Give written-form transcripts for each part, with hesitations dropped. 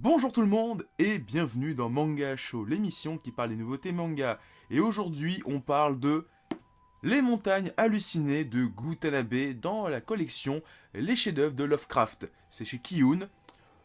Bonjour tout le monde et bienvenue dans Manga Show, l'émission qui parle des nouveautés manga. Et aujourd'hui on parle de Les montagnes hallucinées de Gutanabe dans la collection Les chefs-d'œuvre de Lovecraft. C'est chez Kiyun.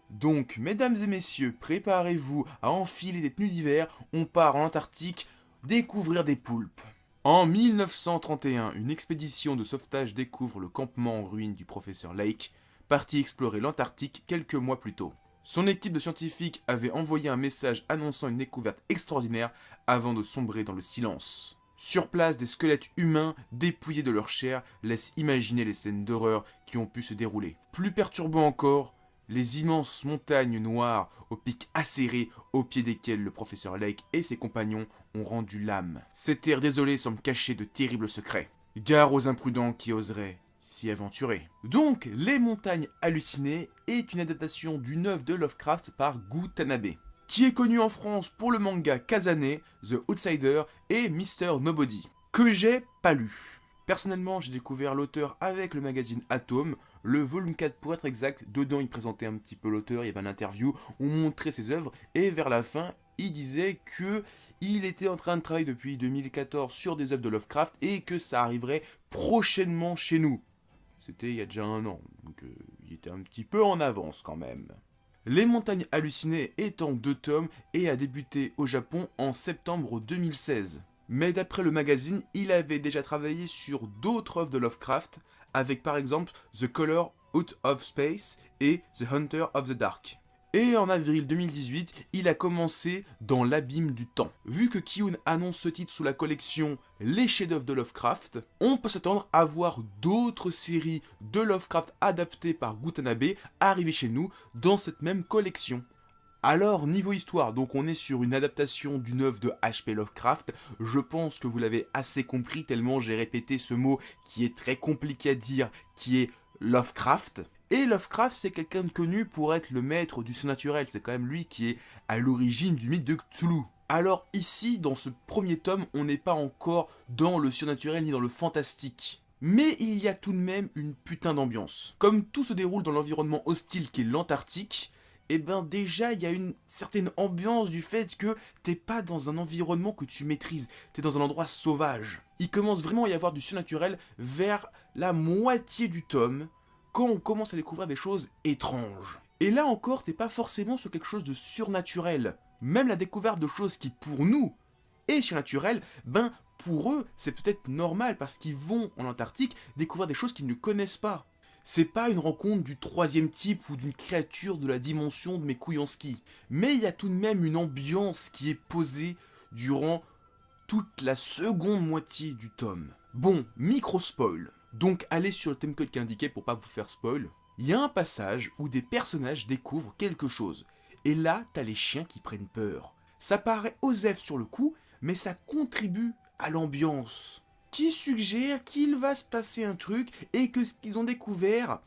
Donc mesdames et messieurs, préparez-vous à enfiler des tenues d'hiver, on part en Antarctique découvrir des poulpes. En 1931, une expédition de sauvetage découvre le campement en ruine du professeur Lake, parti explorer l'Antarctique quelques mois plus tôt. Son équipe de scientifiques avait envoyé un message annonçant une découverte extraordinaire avant de sombrer dans le silence. Sur place, des squelettes humains dépouillés de leur chair laissent imaginer les scènes d'horreur qui ont pu se dérouler. Plus perturbant encore, les immenses montagnes noires aux pics acérés au pied desquelles le professeur Lake et ses compagnons ont rendu l'âme. Ces terres désolées semblent cacher de terribles secrets. Gare aux imprudents qui oseraient s'y aventurer. Donc, Les montagnes hallucinées est une adaptation d'une œuvre de Lovecraft par Gutanabe, qui est connu en France pour le manga Kazane, The Outsider et Mr. Nobody, que j'ai pas lu. Personnellement, j'ai découvert l'auteur avec le magazine Atom, le volume 4 pour être exact. Dedans, il présentait un petit peu l'auteur, il y avait une interview, on montrait ses œuvres, et vers la fin, il disait que il était en train de travailler depuis 2014 sur des œuvres de Lovecraft et que ça arriverait prochainement chez nous. C'était il y a déjà un an, donc il était un petit peu en avance quand même. Les montagnes hallucinées est en 2 tomes et a débuté au Japon en septembre 2016. Mais d'après le magazine, il avait déjà travaillé sur d'autres œuvres de Lovecraft, avec par exemple The Color Out of Space et The Hunter of the Dark. Et en avril 2018, il a commencé dans l'abîme du temps. Vu que Kiyun annonce ce titre sous la collection Les chefs-d'œuvre de Lovecraft, on peut s'attendre à voir d'autres séries de Lovecraft adaptées par Gutanabe arriver chez nous dans cette même collection. Alors, niveau histoire, donc on est sur une adaptation d'une œuvre de H.P. Lovecraft. Je pense que vous l'avez assez compris tellement j'ai répété ce mot qui est très compliqué à dire, qui est Lovecraft. Et Lovecraft, c'est quelqu'un de connu pour être le maître du surnaturel. C'est quand même lui qui est à l'origine du mythe de Cthulhu. Alors ici, dans ce premier tome, on n'est pas encore dans le surnaturel ni dans le fantastique. Mais il y a tout de même une putain d'ambiance. Comme tout se déroule dans l'environnement hostile qu'est l'Antarctique, et ben déjà il y a une certaine ambiance du fait que t'es pas dans un environnement que tu maîtrises, t'es dans un endroit sauvage. Il commence vraiment à y avoir du surnaturel vers la moitié du tome, quand on commence à découvrir des choses étranges. Et là encore, t'es pas forcément sur quelque chose de surnaturel. Même la découverte de choses qui pour nous est surnaturelle, ben pour eux c'est peut-être normal parce qu'ils vont en Antarctique découvrir des choses qu'ils ne connaissent pas. C'est pas une rencontre du troisième type ou d'une créature de la dimension de mes couilles en ski. Mais il y a tout de même une ambiance qui est posée durant toute la seconde moitié du tome. Bon, micro-spoil. Donc allez sur le timecode qui est indiqué pour pas vous faire spoil. Il y a un passage où des personnages découvrent quelque chose. Et là, t'as les chiens qui prennent peur. Ça paraît osef sur le coup, mais ça contribue à l'ambiance, qui suggère qu'il va se passer un truc et que ce qu'ils ont découvert,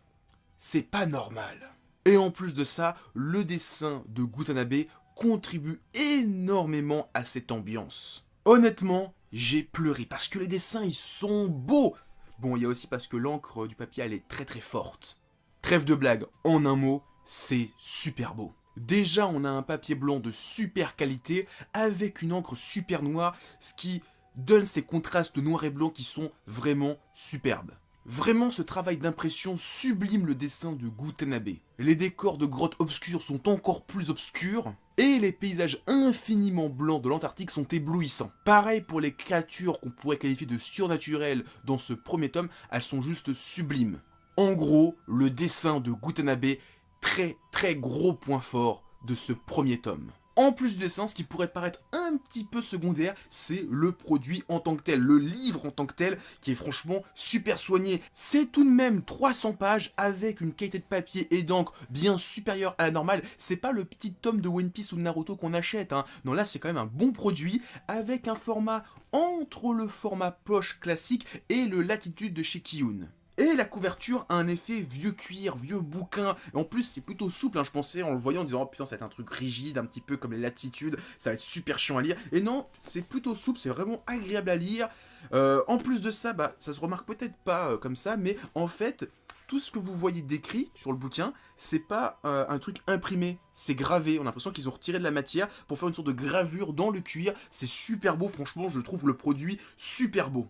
c'est pas normal. Et en plus de ça, le dessin de Gutanabe contribue énormément à cette ambiance. Honnêtement, j'ai pleuré parce que les dessins ils sont beaux. Bon, il y a aussi parce que l'encre du papier elle est très très forte. Trêve de blague, en un mot, c'est super beau. Déjà, on a un papier blanc de super qualité avec une encre super noire, ce qui donne ces contrastes noir et blanc qui sont vraiment superbes. Vraiment, ce travail d'impression sublime le dessin de Gutanabe. Les décors de grottes obscures sont encore plus obscurs, et les paysages infiniment blancs de l'Antarctique sont éblouissants. Pareil pour les créatures qu'on pourrait qualifier de surnaturelles dans ce premier tome, elles sont juste sublimes. En gros, le dessin de Gutanabe, très très gros point fort de ce premier tome. En plus du dessin, ce qui pourrait paraître un petit peu secondaire, c'est le produit en tant que tel, le livre en tant que tel, qui est franchement super soigné. C'est tout de même 300 pages avec une qualité de papier et d'encre bien supérieure à la normale. C'est pas le petit tome de One Piece ou de Naruto qu'on achète, hein. Non, là c'est quand même un bon produit avec un format entre le format poche classique et le Latitude de chez Kiyun. Et la couverture a un effet vieux cuir, vieux bouquin. Et en plus, c'est plutôt souple. Hein. Je pensais en le voyant en disant, oh putain, ça va être un truc rigide, un petit peu comme les latitudes. Ça va être super chiant à lire. Et non, c'est plutôt souple, c'est vraiment agréable à lire. En plus de ça, bah, ça se remarque peut-être pas comme ça, mais en fait, tout ce que vous voyez décrit sur le bouquin, c'est pas un truc imprimé, c'est gravé. On a l'impression qu'ils ont retiré de la matière pour faire une sorte de gravure dans le cuir. C'est super beau, franchement, je trouve le produit super beau.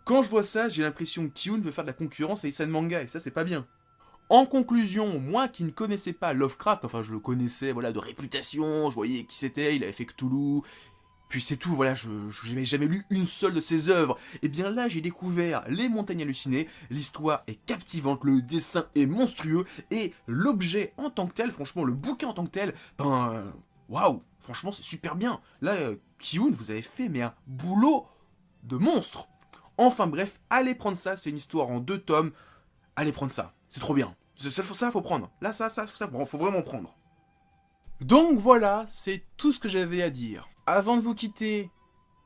Quand je vois ça, j'ai l'impression que Kiyun veut faire de la concurrence à Isan Manga, et ça, c'est pas bien. En conclusion, moi qui ne connaissais pas Lovecraft, enfin je le connaissais voilà de réputation, je voyais qui c'était, il avait fait Cthulhu, puis c'est tout, voilà, je n'avais jamais lu une seule de ses œuvres. Et bien là, j'ai découvert Les Montagnes Hallucinées, l'histoire est captivante, le dessin est monstrueux, et l'objet en tant que tel, franchement, le bouquin en tant que tel, waouh, franchement, c'est super bien. Là, Kiyun, vous avez fait, mais un boulot de monstre. Enfin bref, allez prendre ça, c'est une histoire en 2 tomes, allez prendre ça, c'est trop bien. Ça, faut prendre. Là, ça, faut vraiment prendre. Donc voilà, c'est tout ce que j'avais à dire. Avant de vous quitter,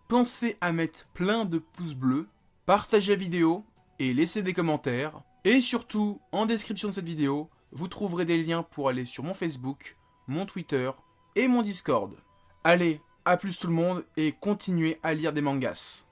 pensez à mettre plein de pouces bleus, partagez la vidéo et laissez des commentaires. Et surtout, en description de cette vidéo, vous trouverez des liens pour aller sur mon Facebook, mon Twitter et mon Discord. Allez, à plus tout le monde et continuez à lire des mangas.